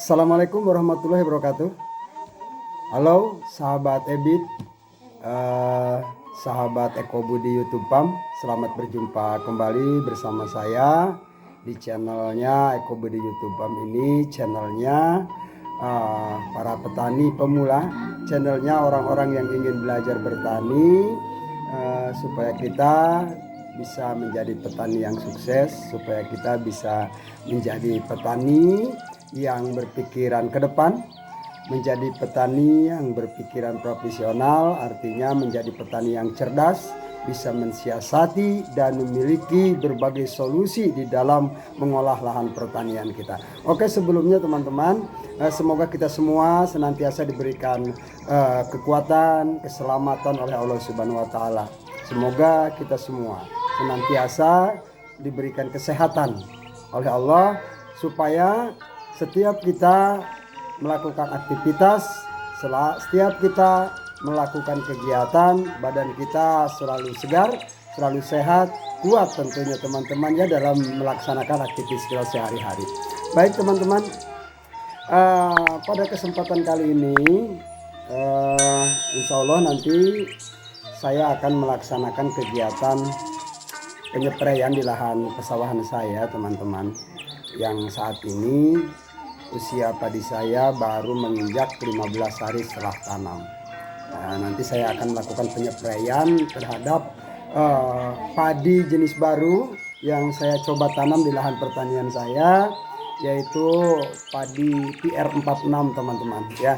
Assalamualaikum warahmatullahi wabarakatuh. Halo sahabat Ebit, sahabat Ekobudi YouTube Pam. Selamat berjumpa kembali bersama saya di channelnya Ekobudi YouTube Pam. Ini channelnya para petani pemula, channelnya orang-orang yang ingin belajar bertani, supaya kita bisa menjadi petani yang sukses, supaya kita bisa menjadi petani yang berpikiran ke depan, menjadi petani yang berpikiran profesional, artinya menjadi petani yang cerdas, bisa mensiasati dan memiliki berbagai solusi di dalam mengolah lahan pertanian kita. Oke, sebelumnya teman-teman, semoga kita semua senantiasa diberikan kekuatan, keselamatan oleh Allah Subhanahu wa taala. Semoga kita semua senantiasa diberikan kesehatan oleh Allah, supaya setiap kita melakukan aktivitas, setiap kita melakukan kegiatan, badan kita selalu segar, selalu sehat, kuat tentunya teman-teman ya dalam melaksanakan aktivitas kita sehari-hari. Baik teman-teman, pada kesempatan kali ini insya Allah nanti saya akan melaksanakan kegiatan penyepraian di lahan pesawahan saya teman-teman, yang saat ini usia padi saya baru menginjak 15 hari setelah tanam. Nah, nanti saya akan melakukan penyepraian terhadap padi jenis baru yang saya coba tanam di lahan pertanian saya, yaitu padi PR46 teman-teman ya.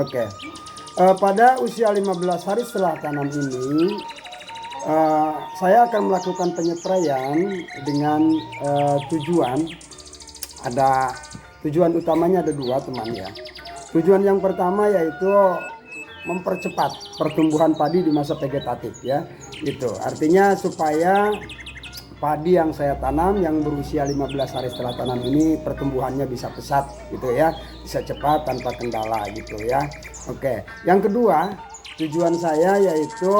Oke. Pada usia 15 hari setelah tanam ini, saya akan melakukan penyepraian dengan tujuan utamanya ada dua teman ya. Tujuan yang pertama yaitu mempercepat pertumbuhan padi di masa vegetatif ya. Itu artinya supaya padi yang saya tanam yang berusia 15 hari setelah tanam ini pertumbuhannya bisa pesat gitu ya, bisa cepat tanpa kendala gitu ya. Oke. Yang kedua, tujuan saya yaitu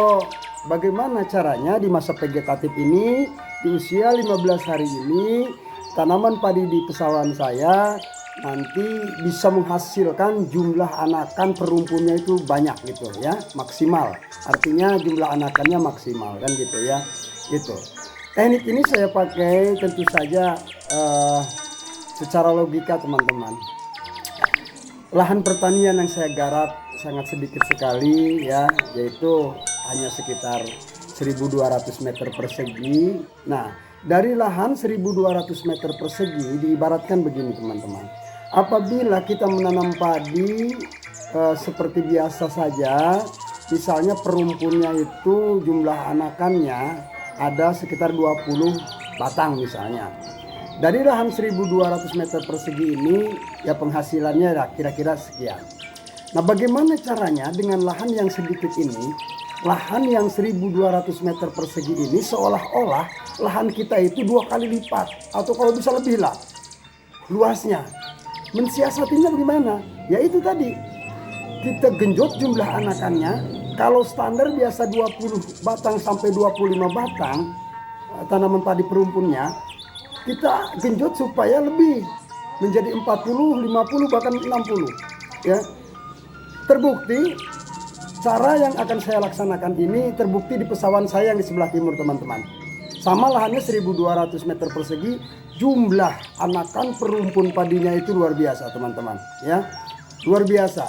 bagaimana caranya di masa vegetatif ini, di usia 15 hari ini, tanaman padi di pesawahan saya nanti bisa menghasilkan jumlah anakan perumpunnya itu banyak gitu ya, maksimal. Artinya jumlah anakannya maksimal kan gitu ya. Gitu. Teknik ini saya pakai tentu saja secara logika teman-teman. Lahan pertanian yang saya garap sangat sedikit sekali ya, yaitu hanya sekitar 1200 meter persegi. Nah, dari lahan 1200 meter persegi diibaratkan begini teman-teman. Apabila kita menanam padi seperti biasa saja, misalnya perumpunnya itu jumlah anakannya ada sekitar 20 batang misalnya. Dari lahan 1200 meter persegi ini ya penghasilannya kira-kira sekian. Nah, bagaimana caranya dengan lahan yang sedikit ini? Lahan yang 1200 meter persegi ini seolah-olah lahan kita itu 2 kali lipat atau kalau bisa lebih lah luasnya. Mensiasatinya bagaimana? Ya itu tadi, kita genjot jumlah anakannya. Kalau standar biasa 20 batang sampai 25 batang tanaman padi perumpunnya, kita genjot supaya lebih menjadi 40, 50 bahkan 60 ya. Terbukti cara yang akan saya laksanakan ini terbukti di pesawahan saya yang di sebelah timur teman-teman. Sama lahannya 1200 meter persegi, jumlah anakan perumpun padinya itu luar biasa teman-teman ya. Luar biasa.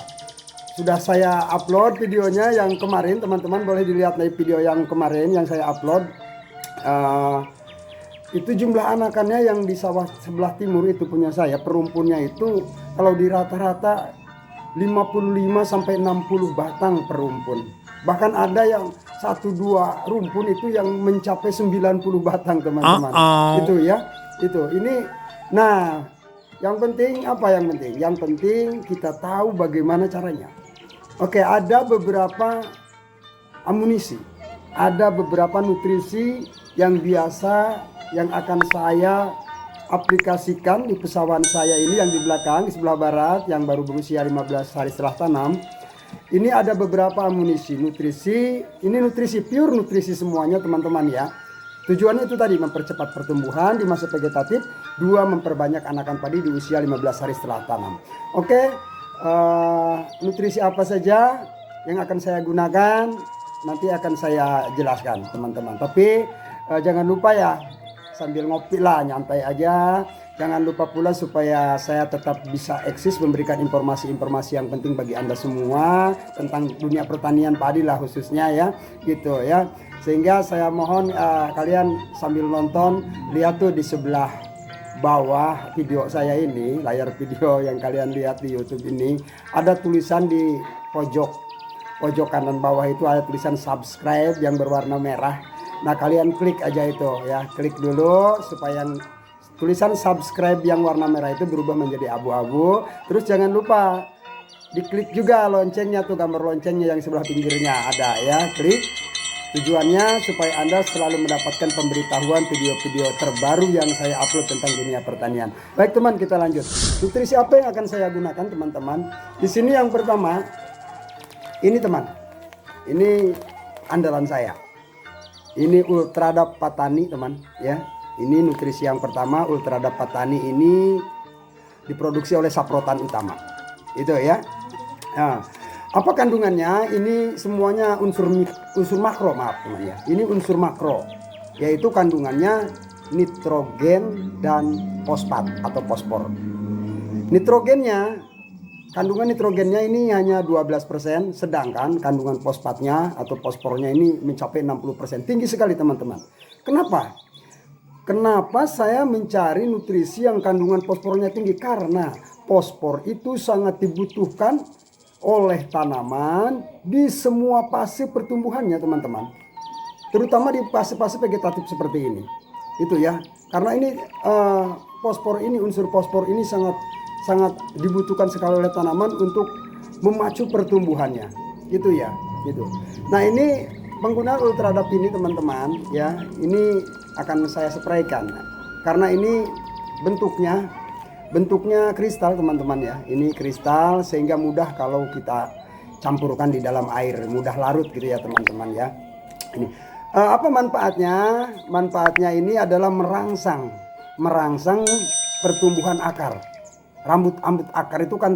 Sudah saya upload videonya yang kemarin, teman-teman boleh dilihat dari video yang kemarin yang saya upload. Itu jumlah anakannya yang di sawah sebelah timur itu punya saya, perumpunnya itu kalau di rata-rata 55 sampai 60 batang per rumpun. Bahkan ada yang 1-2 rumpun itu yang mencapai 90 batang teman-teman. Itu ya. Itu. Ini nah, yang penting apa yang penting? Yang penting kita tahu bagaimana caranya. Oke, ada beberapa amunisi, ada beberapa nutrisi yang biasa yang akan saya aplikasikan di pesawahan saya ini yang di belakang, di sebelah barat, yang baru berusia 15 hari setelah tanam. Ini ada beberapa amunisi nutrisi, ini nutrisi pure nutrisi semuanya teman-teman ya. Tujuannya itu tadi, mempercepat pertumbuhan di masa vegetatif. 2, memperbanyak anakan padi di usia 15 hari setelah tanam. Oke, nutrisi apa saja yang akan saya gunakan nanti akan saya jelaskan teman-teman. Tapi jangan lupa ya, sambil ngopi lah, nyantai aja. Jangan lupa pula supaya saya tetap bisa eksis memberikan informasi-informasi yang penting bagi Anda semua tentang dunia pertanian padi lah khususnya ya, gitu ya. Sehingga saya mohon kalian sambil nonton, lihat tuh di sebelah bawah video saya ini, layar video yang kalian lihat di YouTube ini, ada tulisan di pojok kanan bawah itu ada tulisan subscribe yang berwarna merah. Nah, kalian klik aja itu ya, klik dulu supaya tulisan subscribe yang warna merah itu berubah menjadi abu-abu. Terus jangan lupa diklik juga loncengnya tuh, gambar loncengnya yang sebelah pinggirnya ada ya, klik. Tujuannya supaya Anda selalu mendapatkan pemberitahuan video-video terbaru yang saya upload tentang dunia pertanian. Baik teman, kita lanjut. Nutrisi apa yang akan saya gunakan teman-teman? Di sini yang pertama, ini teman, ini andalan saya. Ini Ultradap Patani teman ya. Ini nutrisi yang pertama, Ultradap Patani ini diproduksi oleh Saprotan Utama. Itu ya. Nah, apa kandungannya? Ini semuanya unsur makro, maaf teman ya. Ini unsur makro, yaitu kandungannya nitrogen dan fosfat atau fosfor. Kandungan nitrogennya ini hanya 12%, sedangkan kandungan fosfatnya atau fosfornya ini mencapai 60%. Tinggi sekali teman-teman. Kenapa saya mencari nutrisi yang kandungan fosfornya tinggi? Karena fosfor itu sangat dibutuhkan oleh tanaman di semua fase pertumbuhannya teman-teman. Terutama di fase-fase vegetatif seperti ini. Itu ya. Karena ini unsur fosfor ini sangat dibutuhkan sekali oleh tanaman untuk memacu pertumbuhannya. Gitu ya, gitu. Nah, ini penggunaan Ultradap ini teman-teman ya, ini akan saya spraykan karena ini bentuknya kristal teman-teman ya. Ini kristal sehingga mudah kalau kita campurkan di dalam air, mudah larut gitu ya teman-teman ya. Ini apa manfaatnya? Manfaatnya ini adalah merangsang pertumbuhan akar. Rambut akar itu kan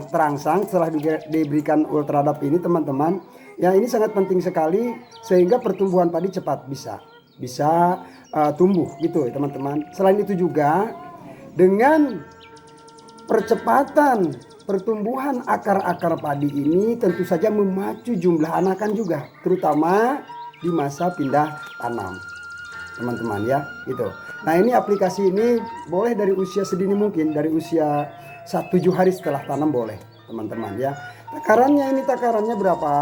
terangsang setelah diberikan Ultradap ini teman-teman. Ya, ini sangat penting sekali sehingga pertumbuhan padi cepat bisa tumbuh gitu ya teman-teman. Selain itu juga dengan percepatan pertumbuhan akar-akar padi ini tentu saja memacu jumlah anakan juga, terutama di masa pindah tanam teman-teman ya gitu. Nah, ini aplikasi ini boleh dari usia sedini mungkin, dari usia 7 hari setelah tanam boleh teman-teman ya. Takarannya berapa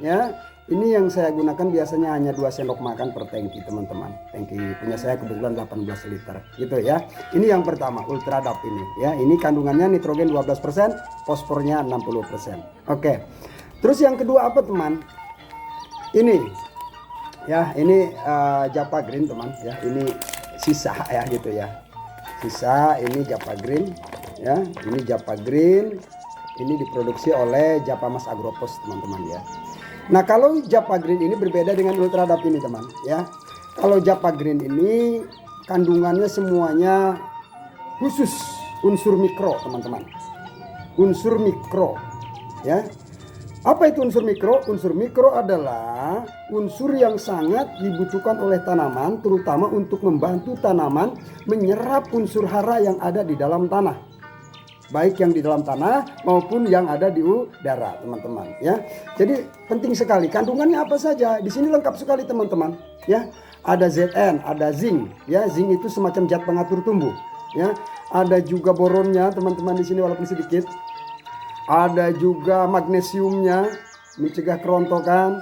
ya? Ini yang saya gunakan biasanya hanya 2 sendok makan per tangki teman-teman. Tangki punya saya kebetulan 18 liter gitu ya. Ini yang pertama, Ultradap ini ya. Ini kandungannya nitrogen 12%, fosfornya 60%. Oke. Terus yang kedua apa teman? Ini ya, ini Japa Green teman ya. Ini sisa ya gitu ya. Sisa ini Japa Green ya. Ini Japa Green. Ini diproduksi oleh Japamas Agropos teman-teman ya. Nah, kalau Japa Green ini berbeda dengan Ultradap ini teman ya. Kalau Japa Green ini kandungannya semuanya khusus unsur mikro teman-teman. Unsur mikro ya. Apa itu unsur mikro? Unsur mikro adalah unsur yang sangat dibutuhkan oleh tanaman, terutama untuk membantu tanaman menyerap unsur hara yang ada di dalam tanah. Baik yang di dalam tanah maupun yang ada di udara, teman-teman ya. Jadi penting sekali. Kandungannya apa saja? Di sini lengkap sekali, teman-teman ya. Ada Zn, ada zinc ya. Zinc itu semacam zat pengatur tumbuh ya. Ada juga boronnya, teman-teman di sini walaupun sedikit. Ada juga magnesiumnya, mencegah kerontokan.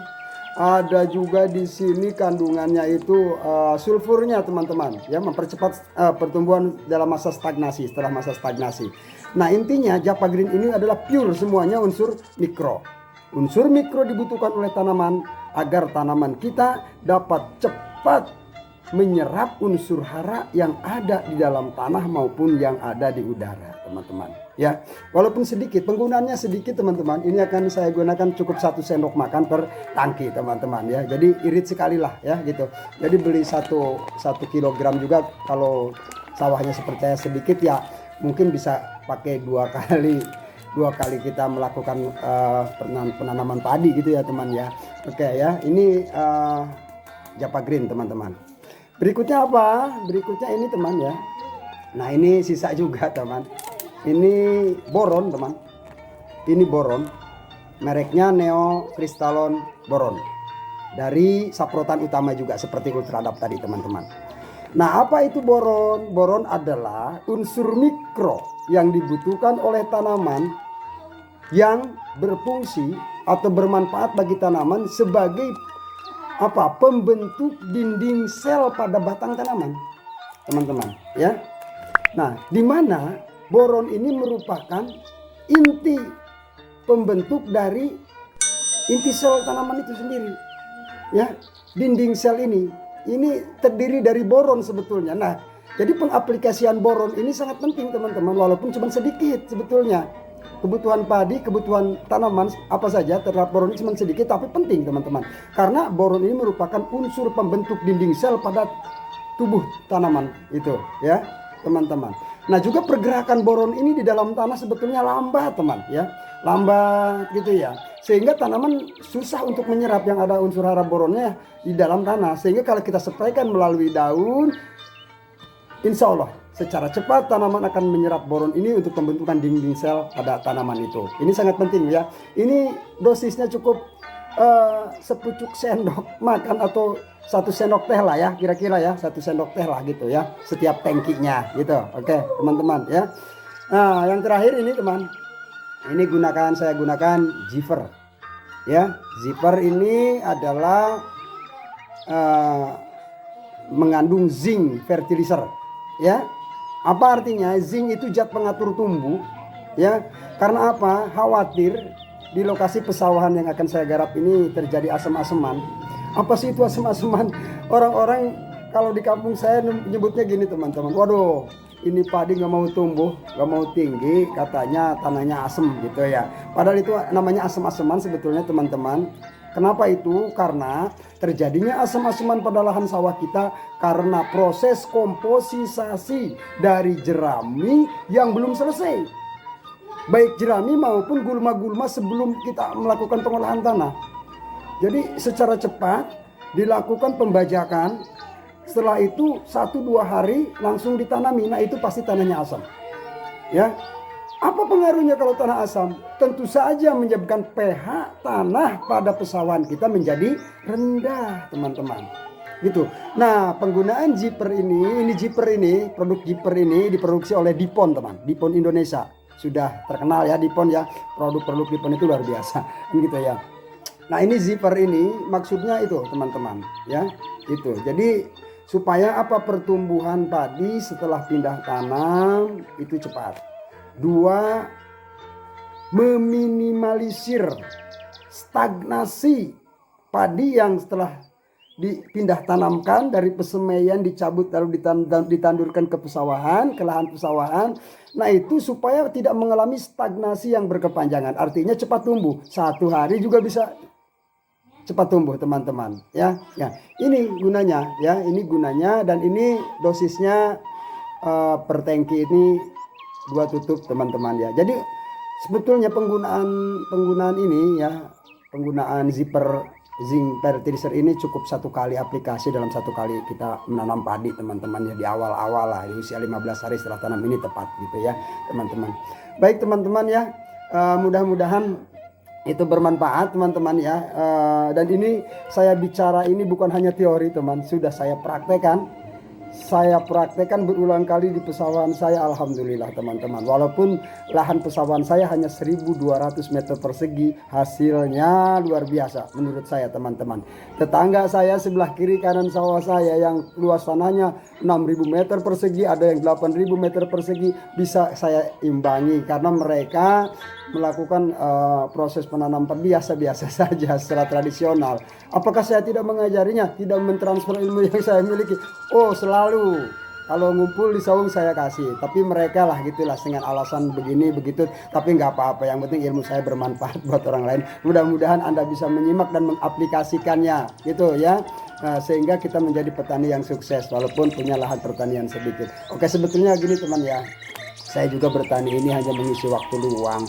Ada juga di sini kandungannya itu sulfurnya, teman-teman ya, mempercepat pertumbuhan dalam masa stagnasi, setelah masa stagnasi. Nah, intinya Japa Green ini adalah pure semuanya unsur mikro. Unsur mikro dibutuhkan oleh tanaman agar tanaman kita dapat cepat menyerap unsur hara yang ada di dalam tanah maupun yang ada di udara. teman-teman ya. Walaupun sedikit, penggunaannya sedikit teman-teman. Ini akan saya gunakan cukup 1 sendok makan per tangki teman-teman ya. Jadi irit sekali lah ya gitu. Jadi beli 1 kilogram juga, kalau sawahnya seperti saya sedikit ya mungkin bisa pakai 2 kali kita melakukan penanaman padi gitu ya teman ya. Oke ya, ini Japa Green teman-teman. Berikutnya apa? Berikutnya ini teman ya. Nah ini sisa juga teman. Ini boron teman. Ini boron. Mereknya Neo Kristalon Boron. Dari saprotan utama juga seperti Ultradap tadi teman-teman. Nah apa itu boron? Boron adalah unsur mikro yang dibutuhkan oleh tanaman yang berfungsi atau bermanfaat bagi tanaman sebagai pembentuk dinding sel pada batang tanaman teman-teman ya. Nah, di mana boron ini merupakan inti pembentuk dari inti sel tanaman itu sendiri. Ya, dinding sel ini terdiri dari boron sebetulnya. Nah, jadi pengaplikasian boron ini sangat penting teman-teman, walaupun cuma sedikit sebetulnya. Kebutuhan padi, kebutuhan tanaman apa saja terhadap boron ini cuma sedikit tapi penting teman-teman. Karena boron ini merupakan unsur pembentuk dinding sel pada tubuh tanaman itu ya. Teman-teman. Nah juga pergerakan boron ini di dalam tanah sebetulnya lambat teman ya, lambat gitu ya, sehingga tanaman susah untuk menyerap yang ada unsur hara boronnya di dalam tanah. Sehingga kalau kita spraykan melalui daun, insya Allah secara cepat tanaman akan menyerap boron ini untuk pembentukan dinding sel pada tanaman itu. Ini sangat penting ya. Ini dosisnya cukup sepucuk sendok makan atau 1 sendok teh lah ya, kira-kira ya 1 sendok teh lah gitu ya setiap tangkinya gitu. Oke teman-teman ya. Nah yang terakhir ini teman, ini saya gunakan Zipper ya. Zipper ini adalah mengandung zinc fertilizer ya. Apa artinya? Zinc itu zat pengatur tumbuh ya. Karena apa? Khawatir di lokasi pesawahan yang akan saya garap ini terjadi asam-asaman. Apa sih itu asam-asaman? Orang-orang kalau di kampung saya menyebutnya gini teman-teman. Waduh, ini padi nggak mau tumbuh, nggak mau tinggi, katanya tanahnya asam gitu ya. Padahal itu namanya asam-asaman sebetulnya teman-teman. Kenapa itu? Karena terjadinya asam-asaman pada lahan sawah kita karena proses komposisasi dari jerami yang belum selesai. Baik jerami maupun gulma-gulma sebelum kita melakukan pengolahan tanah. Jadi secara cepat dilakukan pembajakan. Setelah itu 1-2 hari langsung ditanami. Nah itu pasti tanahnya asam. Ya. Apa pengaruhnya kalau tanah asam? Tentu saja menyebabkan pH tanah pada pesawahan kita menjadi rendah teman-teman. Gitu. Nah penggunaan Zipper ini produk Zipper ini diproduksi oleh Dipon teman. Dipon Indonesia. Sudah terkenal ya Dipon ya, produk-produk Dipon itu luar biasa gitu ya. Nah ini Zipper ini maksudnya itu teman-teman ya, itu jadi supaya pertumbuhan padi setelah pindah tanam itu cepat. 2, meminimalisir stagnasi padi yang setelah dipindah tanamkan dari pesemaian dicabut lalu ditandurkan ke pesawahan, ke lahan pesawahan. Nah itu supaya tidak mengalami stagnasi yang berkepanjangan. Artinya cepat tumbuh. 1 hari juga bisa cepat tumbuh teman-teman ya. Ya ini gunanya ya, ini gunanya dan ini dosisnya per tangki ini 2 tutup teman-teman ya. Jadi sebetulnya penggunaan ini ya, penggunaan Zipper zinc fertilizer ini cukup 1 kali aplikasi dalam 1 kali kita menanam padi teman-teman ya, di awal-awal lah di usia 15 hari setelah tanam ini tepat gitu ya teman-teman. Baik teman-teman ya, mudah-mudahan itu bermanfaat teman-teman ya. Dan ini saya bicara ini bukan hanya teori teman, sudah saya praktekkan. Saya praktekkan berulang kali di pesawahan saya, alhamdulillah teman-teman. Walaupun lahan pesawahan saya hanya 1.200 meter persegi, hasilnya luar biasa menurut saya teman-teman. Tetangga saya sebelah kiri kanan sawah saya yang luas tanahnya 6.000 meter persegi, ada yang 8.000 meter persegi, bisa saya imbangi karena mereka melakukan proses penanam padi biasa-biasa saja secara tradisional. Apakah saya tidak mengajarinya, tidak mentransfer ilmu yang saya miliki? Oh selalu kalau ngumpul di saung saya kasih, tapi mereka lah gitulah dengan alasan begini begitu, tapi nggak apa-apa, yang penting ilmu saya bermanfaat buat orang lain. Mudah-mudahan Anda bisa menyimak dan mengaplikasikannya gitu ya. Sehingga kita menjadi petani yang sukses walaupun punya lahan pertanian sedikit. Oke, sebetulnya gini teman ya, saya juga bertani ini hanya mengisi waktu luang.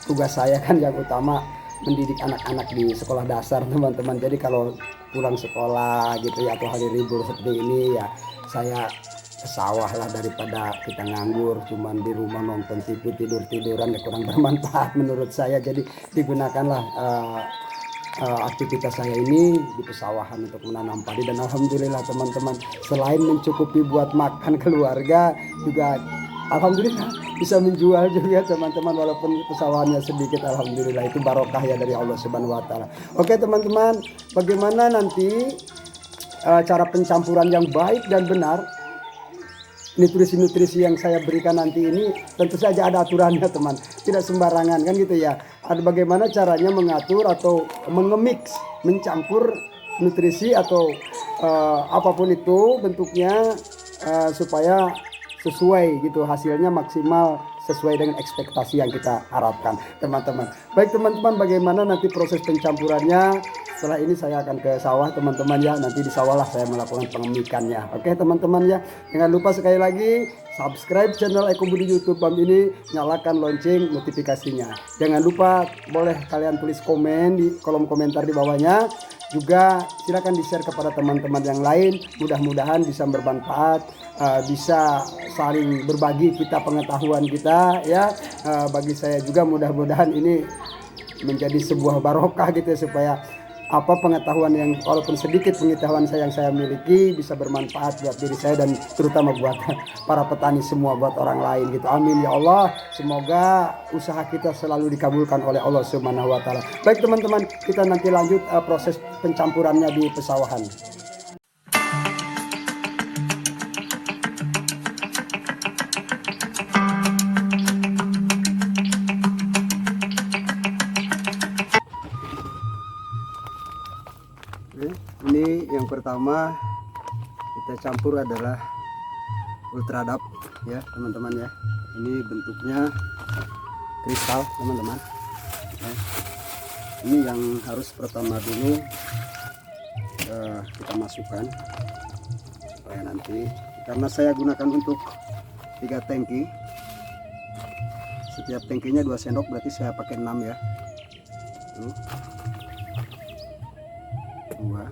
Tugas saya kan yang utama mendidik anak-anak di sekolah dasar teman-teman. Jadi kalau pulang sekolah gitu ya, atau hari libur seperti ini ya, saya ke sawah lah, daripada kita nganggur cuman di rumah nonton TV tidur-tiduran ya, kurang bermanfaat menurut saya. Jadi digunakanlah aktivitas saya ini di pesawahan untuk menanam padi, dan alhamdulillah teman-teman, selain mencukupi buat makan keluarga, juga alhamdulillah bisa menjual juga teman-teman, walaupun pesawahannya sedikit. Alhamdulillah, itu barokah ya dari Allah Subhanahu wa taala. Oke teman-teman, bagaimana nanti cara pencampuran yang baik dan benar, nutrisi-nutrisi yang saya berikan nanti ini tentu saja ada aturannya teman, tidak sembarangan kan gitu ya. Ada bagaimana caranya mengatur atau mengemix, mencampur nutrisi atau apapun itu bentuknya, supaya sesuai gitu, hasilnya maksimal sesuai dengan ekspektasi yang kita harapkan teman-teman. Baik teman-teman, bagaimana nanti proses pencampurannya? Setelah ini saya akan ke sawah teman-teman ya, nanti di sawah lah saya melakukan pengemikannya. Oke teman-teman ya, jangan lupa sekali lagi subscribe channel Eko Budi YouTube Bam ini, nyalakan lonceng notifikasinya. Jangan lupa boleh kalian tulis komen di kolom komentar di bawahnya. Juga silakan di-share kepada teman-teman yang lain, mudah-mudahan bisa bermanfaat, bisa saling berbagi kita pengetahuan kita ya. Bagi saya juga mudah-mudahan ini menjadi sebuah barokah gitu ya, supaya pengetahuan yang walaupun sedikit pengetahuan yang saya miliki bisa bermanfaat buat diri saya dan terutama buat para petani semua, buat orang lain gitu. Amin ya Allah. Semoga usaha kita selalu dikabulkan oleh Allah Subhanahu wa taala. Baik teman-teman, kita nanti lanjut proses pencampurannya di pesawahan. Ini yang pertama kita campur adalah Ultradap ya teman-teman ya. Ini bentuknya kristal teman-teman ya. Ini yang harus pertama dulu kita masukkan, supaya nanti, karena saya gunakan untuk 3 tangki, setiap tangkinya 2 sendok, berarti saya pakai 6 ya. Tuh. 2,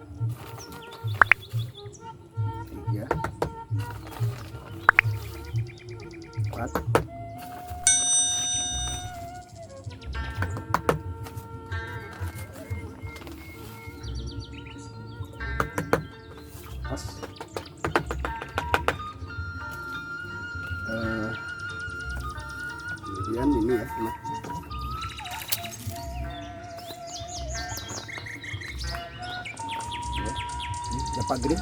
3, 4, 5, kemudian ini ya teman. Dapat gede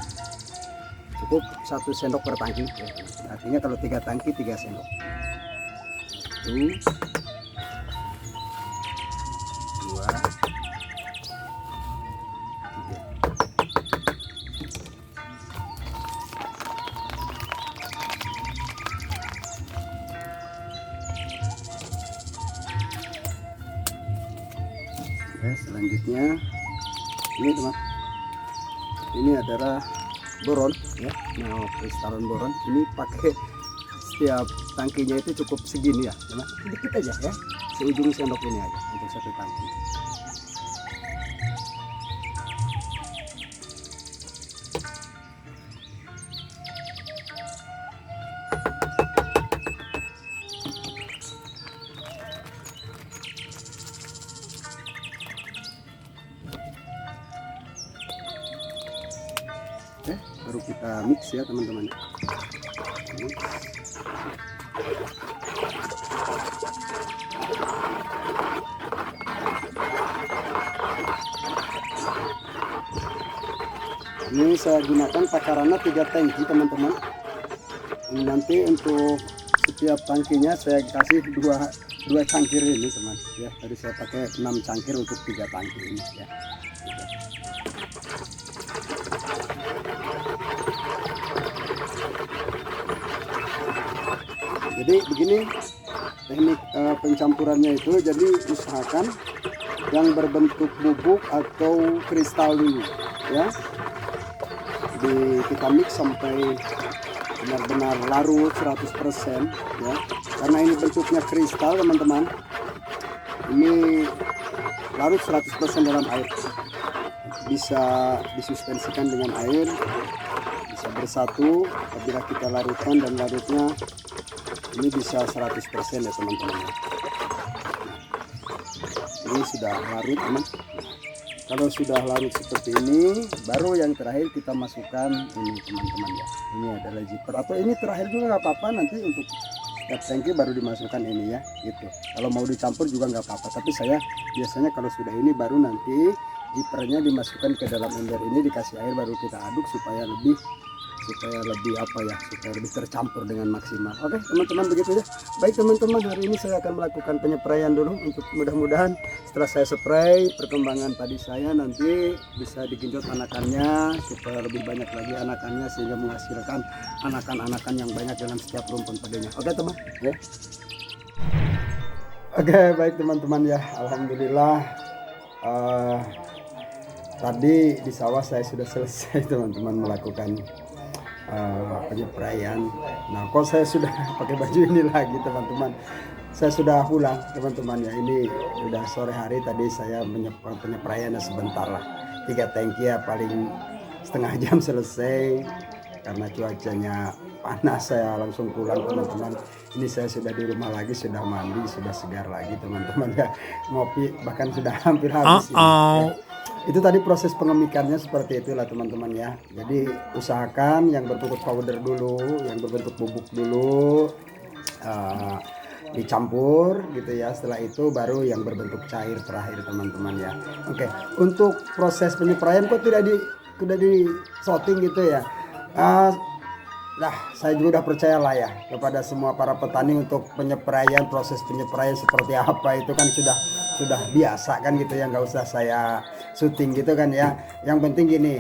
cukup 1 sendok per tangki ya. Artinya kalau 3 tangki 3 sendok. 1, 2, 3. Oke, selanjutnya ini teman, ini adalah boron ya, kristalon boron. Ini pakai setiap tangkinya itu cukup segini ya teman, sedikit aja ya, seujung sendok ini aja untuk 1 tangki. Oke, baru kita mix ya teman-teman. Ini saya gunakan takarannya 3 tangki teman-teman. Ini nanti untuk setiap tangkinya saya kasih 2 cangkir ini teman ya. Tadi saya pakai 6 cangkir untuk 3 tangki ini ya. Jadi begini teknik pencampurannya itu, jadi usahakan yang berbentuk bubuk atau kristal dulu ya. Kita mix sampai benar-benar larut 100% ya. Karena ini bentuknya kristal teman-teman. Ini larut 100% dalam air. Bisa disuspensikan dengan air, bisa bersatu apabila kita larutkan, dan larutnya ini bisa 100% ya teman-teman. Ini sudah larut teman. Kalau sudah larut seperti ini, baru yang terakhir kita masukkan ini teman-teman ya. Ini adalah zipper, atau ini terakhir juga nggak apa-apa, nanti untuk setiap tangki baru dimasukkan ini ya gitu. Kalau mau dicampur juga nggak apa-apa, tapi saya biasanya kalau sudah ini baru nanti zippernya dimasukkan ke dalam ember ini, dikasih air, baru kita aduk supaya lebih apa ya, supaya lebih tercampur dengan maksimal. Oke teman-teman, begitu ya. Baik teman-teman, hari ini saya akan melakukan penyepraian dulu, untuk mudah-mudahan setelah saya spray, perkembangan padi saya nanti bisa digenjot anakannya supaya lebih banyak lagi anakannya, sehingga menghasilkan anakan-anakan yang banyak dalam setiap rumpun padinya. Oke teman ya. Oke baik teman-teman ya, alhamdulillah tadi di sawah saya sudah selesai teman-teman melakukan penyepraian. Nah kok saya sudah pakai baju ini lagi teman-teman, saya sudah pulang teman-teman ya. Ini udah sore hari, tadi saya penyepraiannya sebentar lah, 3 tangki ya, paling setengah jam selesai. Karena cuacanya panas saya langsung pulang teman-teman. Ini saya sudah di rumah lagi, sudah mandi, sudah segar lagi teman-teman ya. Ngopi bahkan sudah hampir habis ini. Ya. Itu tadi proses pengemikannya seperti itulah teman-teman ya. Jadi usahakan yang berbentuk powder dulu, yang berbentuk bubuk dulu dicampur gitu ya. Setelah itu baru yang berbentuk cair terakhir teman-teman ya. Oke, untuk proses penyepraian kok tidak di sorting gitu ya. Nah, saya juga udah percaya lah ya kepada semua para petani untuk penyepraian, proses penyepraian seperti apa itu kan sudah biasa kan gitu ya, nggak usah saya syuting gitu kan ya. Yang penting gini,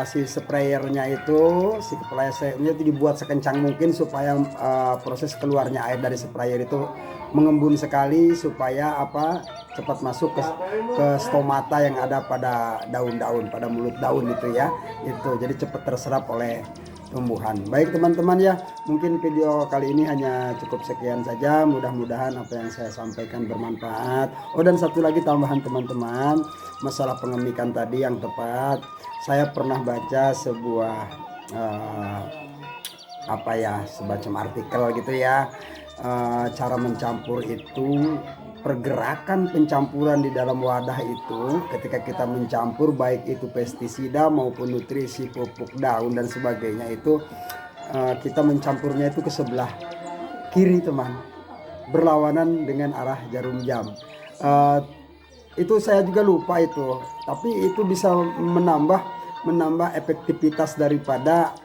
si sprayernya itu, si sprayernya itu dibuat sekencang mungkin supaya proses keluarnya air dari sprayer itu mengembun sekali, supaya cepat masuk ke stomata yang ada pada daun-daun, pada mulut daun itu ya. Itu jadi cepat terserap oleh tumbuhan. Baik teman-teman ya, mungkin video kali ini hanya cukup sekian saja. Mudah-mudahan apa yang saya sampaikan bermanfaat. Oh, dan satu lagi tambahan teman-teman, masalah pengemikan tadi yang tepat, saya pernah baca sebuah semacam artikel gitu ya, cara mencampur itu, pergerakan pencampuran di dalam wadah itu ketika kita mencampur, baik itu pestisida maupun nutrisi, pupuk, daun dan sebagainya, itu kita mencampurnya itu ke sebelah kiri teman, berlawanan dengan arah jarum jam. Itu saya juga lupa itu, tapi itu bisa menambah efektivitas daripada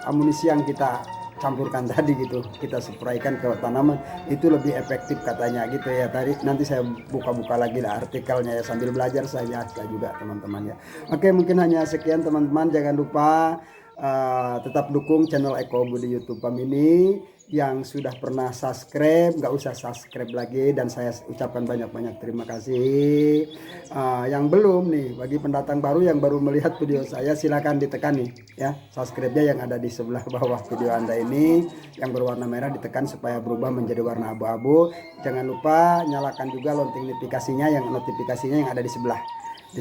amunisi yang kita campurkan tadi gitu, kita spraykan ke tanaman, itu lebih efektif katanya gitu ya. Tadi nanti saya buka-buka lagi lah artikelnya ya, sambil belajar saya juga teman-teman ya. Oke, mungkin hanya sekian teman-teman. Jangan lupa tetap dukung channel Eko Budi YouTube Farm ini. Yang sudah pernah subscribe nggak usah subscribe lagi, dan saya ucapkan banyak-banyak terima kasih. Yang belum nih, bagi pendatang baru yang baru melihat video saya, silakan ditekan nih ya subscribe-nya yang ada di sebelah bawah video Anda ini, yang berwarna merah ditekan supaya berubah menjadi warna abu-abu. Jangan lupa nyalakan juga lonceng notifikasinya yang ada di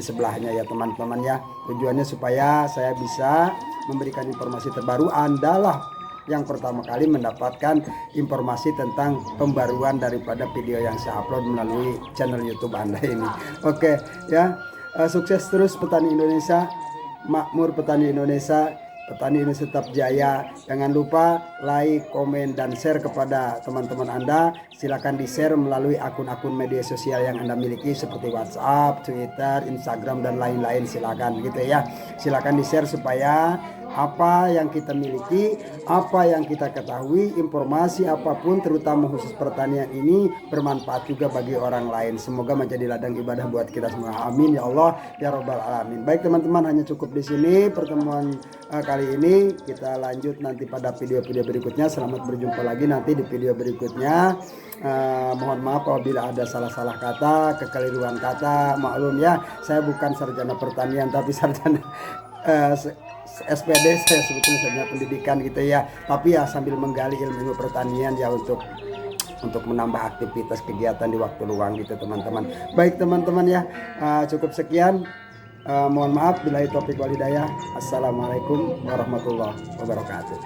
sebelahnya ya teman-teman ya. Tujuannya supaya saya bisa memberikan informasi terbaru, Anda lah yang pertama kali mendapatkan informasi tentang pembaruan daripada video yang saya upload melalui channel YouTube Anda ini. Oke ya, sukses terus petani Indonesia, makmur petani Indonesia tetap jaya. Jangan lupa like, komen, dan share kepada teman-teman Anda. Silakan di-share melalui akun-akun media sosial yang Anda miliki seperti WhatsApp, Twitter, Instagram, dan lain-lain. Silakan gitu ya. Silakan di-share supaya apa yang kita miliki, apa yang kita ketahui, informasi apapun terutama khusus pertanian ini bermanfaat juga bagi orang lain. Semoga menjadi ladang ibadah buat kita semua. Amin ya Allah ya Rabbal alamin. Baik teman-teman, hanya cukup di sini pertemuan kali ini. Kita lanjut nanti pada video-video berikutnya. Selamat berjumpa lagi nanti di video berikutnya. Mohon maaf apabila ada salah-salah kata, kekeliruan kata, maklum ya, saya bukan sarjana pertanian tapi sarjana SPD, saya sebetulnya sarjana pendidikan gitu ya, tapi ya sambil menggali ilmu pertanian ya untuk menambah aktivitas kegiatan di waktu luang gitu teman-teman. Baik teman-teman ya, cukup sekian. Mohon maaf bila taufiq wal hidayah. Assalamualaikum warahmatullahi wabarakatuh.